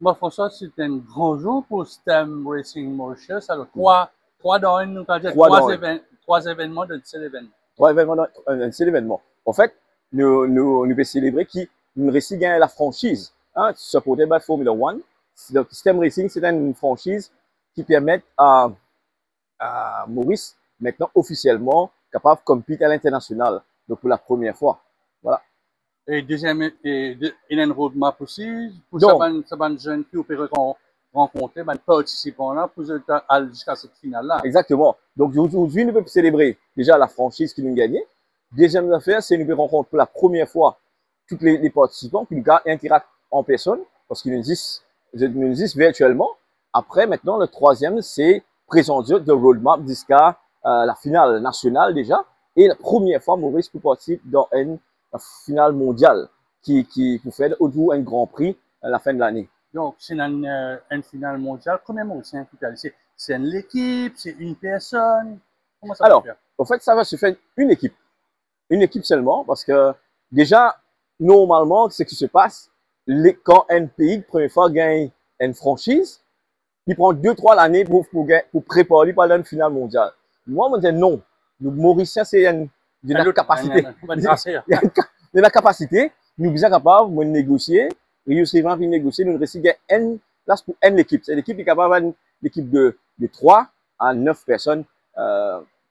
Moi, François, c'est un grand jour pour STEM Racing Mauritius. Alors, trois dans une, on va dire Trois dans un. trois événements de seul événement. Trois événements, un seul événement. En fait, nous pouvons célébrer qui nous réussit gagner la franchise, hein, supporté par Formula One. Le System Racing, c'est une franchise qui permet à Maurice, maintenant officiellement, capable de compétir à l'international. Donc, pour la première fois. Voilà. Et deuxième, il y a une roadmap aussi, pour Donc, ça, ban jeunes qui peuvent rencontrer, ban participants là, pour aller jusqu'à cette finale-là. exactement. Donc, aujourd'hui, nous pouvons célébrer déjà la franchise qui nous a gagné. Deuxième affaire, c'est que nous pouvons rencontrer pour la première fois tous les participants qui nous interagissent en personne parce qu'ils nous disent virtuellement. Après, maintenant, le troisième, c'est présenter de roadmap jusqu'à la finale nationale déjà. Et la première fois, Maurice peut participer dans une finale mondiale qui peut faire autour un grand prix à la fin de l'année. Donc, c'est une finale mondiale. Combien de monde c'est une équipe, c'est une personne? Comment ça va Alors, faire? en fait, ça va se faire une équipe seulement, parce que déjà, normalement, ce qui se passe, quand un pays, première fois, gagne une franchise, il prend 2-3 l'année pour préparer pour une finale mondiale. Moi, je me dis non. Nous, Mauriciens, c'est une capacité. De la capacité, nous sommes capables de négocier, réussir à négocier, nous réussissons à une place pour une équipe. C'est l'équipe qui est capable d'avoir une équipe de 3 à 9 personnes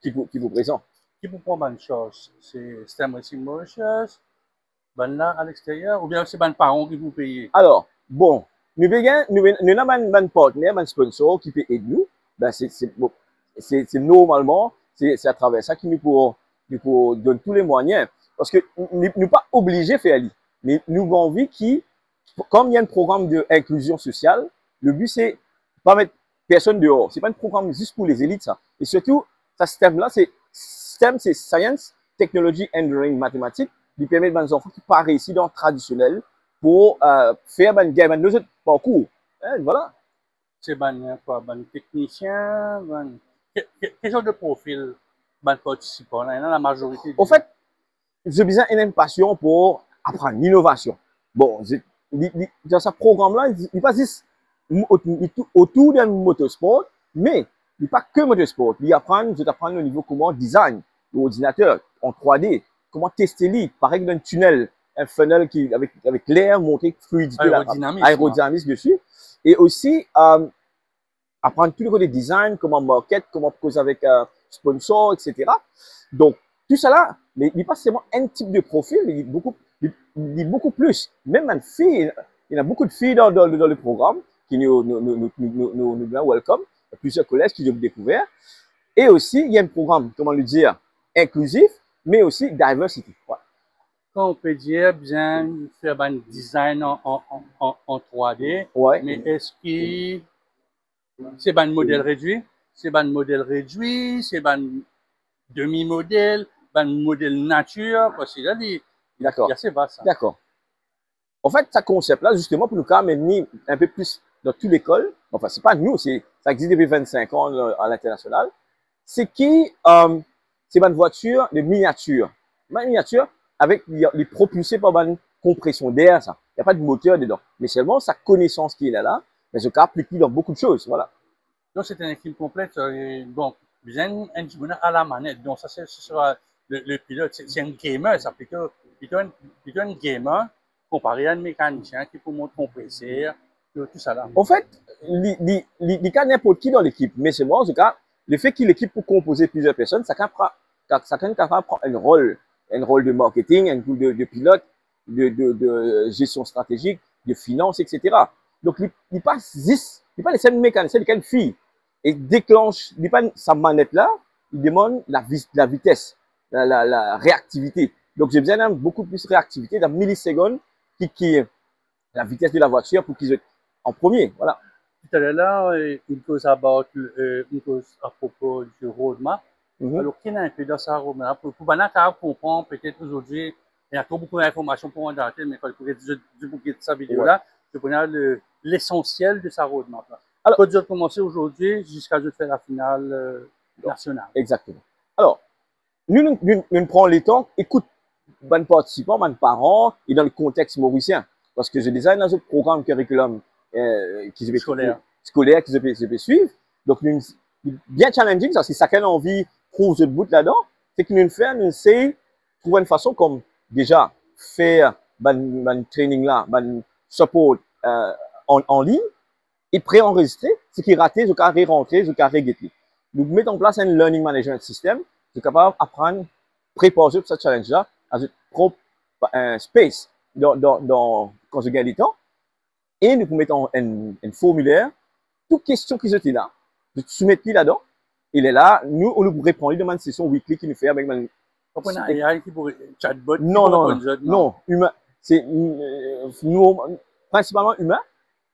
qui vous présentent. Qui vous prend bonne chose? C'est STEM Racing Mauritius, ben là à l'extérieur, ou bien c'est ben parents qui vous payent? Alors, bon, nous avons un partenaire, un sponsor qui peut aider nous. Ben, c'est normalement, c'est à travers ça que nous pouvons donner tous les moyens. Parce que nous ne sommes pas obligés de faire ça. Mais nous avons envie comme il y a un programme d'inclusion sociale, le but c'est pas mettre personne dehors. C'est pas un programme juste pour les élites, ça. Et surtout, ce système-là, STEM, c'est Science, Technology, Engineering, Mathématiques, qui permet aux enfants qui ne sont pas réussis dans le traditionnel pour faire nos autres parcours. Hein, voilà. C'est ben quoi? Ben technicien, ben quel genre de profil ben participant là? La majorité. En fait, j'ai besoin d'une passion pour apprendre l'innovation. Bon, dans ce programme-là, il n'est pas juste autour d'un motorsport, mais il n'est pas que motorsport. Je t'apprends au niveau comment design l'ordinateur en 3D, comment tester l'île, par exemple un tunnel, un funnel avec l'air, montrer fluidité, aérodynamisme dessus. Et aussi, apprendre tout le côté design, comment market, comment causer avec un sponsor, etc. Donc, tout ça là, mais il n'est pas seulement un type de profil, mais il dit beaucoup plus. Même une fille, il y a beaucoup de filles dans le programme qui nous welcome. Il y a plusieurs collèges qui ont découvert. Et aussi, il y a un programme, comment le dire, inclusif, mais aussi diversity. Voilà. Quand on peut dire bien faire un design en 3D, Ouais. mais est-ce que c'est un modèle réduit? C'est un modèle réduit, c'est un demi-modèle, un modèle nature, parce que là, il y a assez vaste. D'accord. En fait, ce concept-là, justement, pour nous amener un peu plus dans toute l'école, enfin, c'est pas nous, ça existe depuis 25 ans à l'international, c'est c'est une voiture de miniature. Une miniature avec les propulsés par une compression d'air, ça. Il n'y a pas de moteur dedans. Mais seulement sa connaissance qui est là, mais ce cas applique dans beaucoup de choses. Voilà. Donc, c'est une équipe complète. Donc, bien un à la manette. Donc, ça, ce sera le pilote. C'est un gamer, ça. Plutôt un gamer comparé à un mécanicien qui peut monter compresseur, tout ça là. En fait, il n'y a n'importe qui dans l'équipe. Mais c'est moi, en tout cas, le fait que l'équipe peut composer plusieurs personnes, ça prend un rôle de marketing, un rôle de pilote, de gestion stratégique, de finance, etc. Donc, il n'est pas les seuls mécaniciens, il fille. Et déclenche, il n'est pas sa manette là, il demande la vitesse, la réactivité. Donc, j'ai besoin d'un beaucoup plus de réactivité, d'un milliseconde qui est la vitesse de la voiture pour qu'ils soient en premier. Voilà. Tout à l'heure, une chose à propos du roadmap. Alors, quel est un peu dans sa roadmap? Pour comprendre, peut-être aujourd'hui, il y a trop beaucoup d'informations pour en dater, mais quand il pourrait dire de sa vidéo-là, je connais l'essentiel de sa roadmap. Alors, quand je commencer aujourd'hui jusqu'à je faire la finale nationale. Exactement. Alors, nous prenons le temps, écoute, bon participants, bon parents, et dans le contexte mauricien. Parce que je design dans ce programme curriculum scolaires qui se peut suivre. Donc, nous, bien challenging, ça, si chacun a envie, trouve ce bout là-dedans, c'est que nous faisons, nous essayons trouver une façon comme déjà faire un training là, un support en ligne et préenregistrer, ce qui est raté, je peux rentrer, je peux régler. Nous mettons en place un learning management system, je suis capable d'apprendre, préparer pour ce challenge-là, avec propre space quand je gagne du temps. Et nous mettons un formulaire, toute question qui était là, je soumets là-dedans, il est là, nous, on nous répond, il demande une session weekly qui nous fait avec un AI qui pourrait chatbot. Non, humain. C'est nous, principalement humain.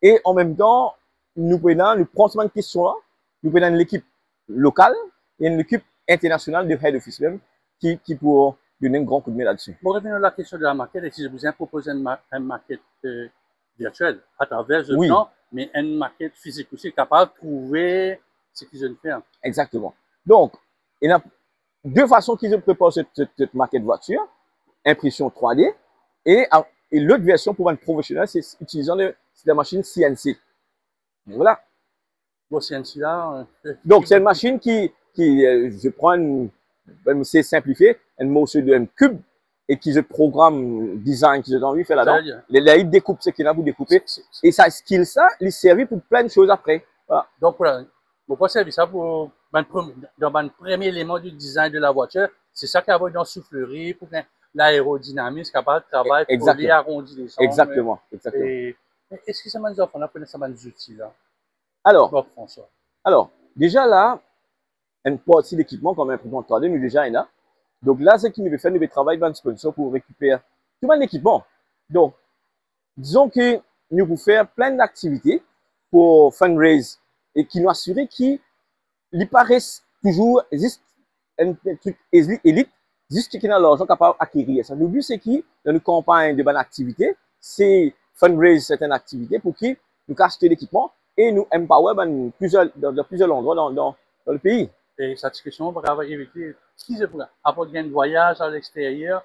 Et en même temps, nous prenons seulement une question là, nous prenons l'équipe locale et une équipe internationale de head office même qui pour donner un grand coup de main là-dessus. Pour revenir à la question de la maquette, et si je vous ai proposé une maquette virtuelle à travers le temps, mais une maquette physique aussi, capable de trouver ce qu'ils veulent faire. Exactement. Donc, il y a deux façons qu'ils préparent cette maquette voiture, impression 3D, et l'autre version pour un professionnel, c'est utilisant la machine CNC. Voilà. Bon, CNC là. Donc, c'est une machine qui je prends, c'est simplifié, un morceau d'un cube et qui se programme design qui j'ai envie de faire là-dedans. Il découpe ce qu'il a pour découper. Et ça, ça, il servi pour plein de choses après. Voilà. Donc, voilà. Vous pouvez servir ça pour dans le premier élément du design de la voiture. C'est ça qui va dans la soufflerie pour l'aérodynamisme, capable de travailler pour les arrondir les sons. Exactement. Est-ce que ça m'a dit qu'on a pris ça des outils là? Alors, déjà là, une partie d'équipement comme imprimante 3D, nous déjà est là. Donc là, ce qui nous fait faire, nous devons travailler avec un sponsor pour récupérer tout un équipement. Donc, disons que nous pouvons faire plein d'activités pour fundraise et qui nous assurer qu'il paraisse toujours juste un truc élite, juste qui a l'argent capable d'acquérir. Ça, le but, c'est que dans une campagne de bonne activité, c'est fundraise certaines activités pour qu'ils nous acheter l'équipement et nous empower dans plusieurs endroits dans le pays. Et cette discussion va éviter qui après un voyage à l'extérieur,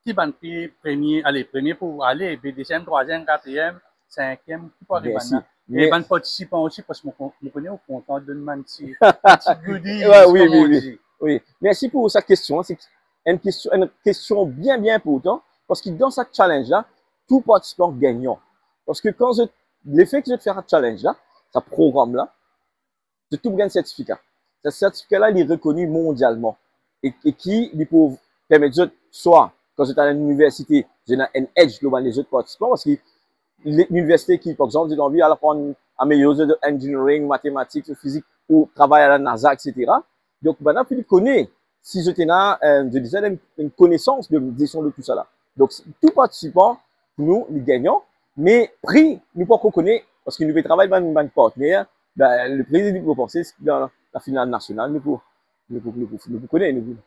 qui va être premier pour aller, puis deuxième, troisième, quatrième, cinquième, qui peut arriver maintenant. Et les participants aussi, parce que je connais au content de demander un petit goodies. Oui. Merci pour cette question. C'est une question bien importante, parce que dans cette challenge-là, tout participant gagnant. Parce que quand l'effet que je vais faire un challenge-là, ce programme-là, c'est tout gain certificat. Ce certificat-là, il est reconnu mondialement et qui peut permettre, soit quand j'étais à l'université, j'ai un edge devant les autres participants parce que l'université qui, par exemple, j'ai envie d'apprendre à meilleur de engineering, mathématiques, physique ou travailler à la NASA, etc. Donc, maintenant, puis il connaît, si j'étais là, je disais, une connaissance de gestion de tout ça là. Donc, tout participant, nous, nous gagnons, mais prix, nous pas qu'on connaît parce que nous travaillons avec un partenaire. Le prix, nous pensons dans la finale nationale, nous connaissons.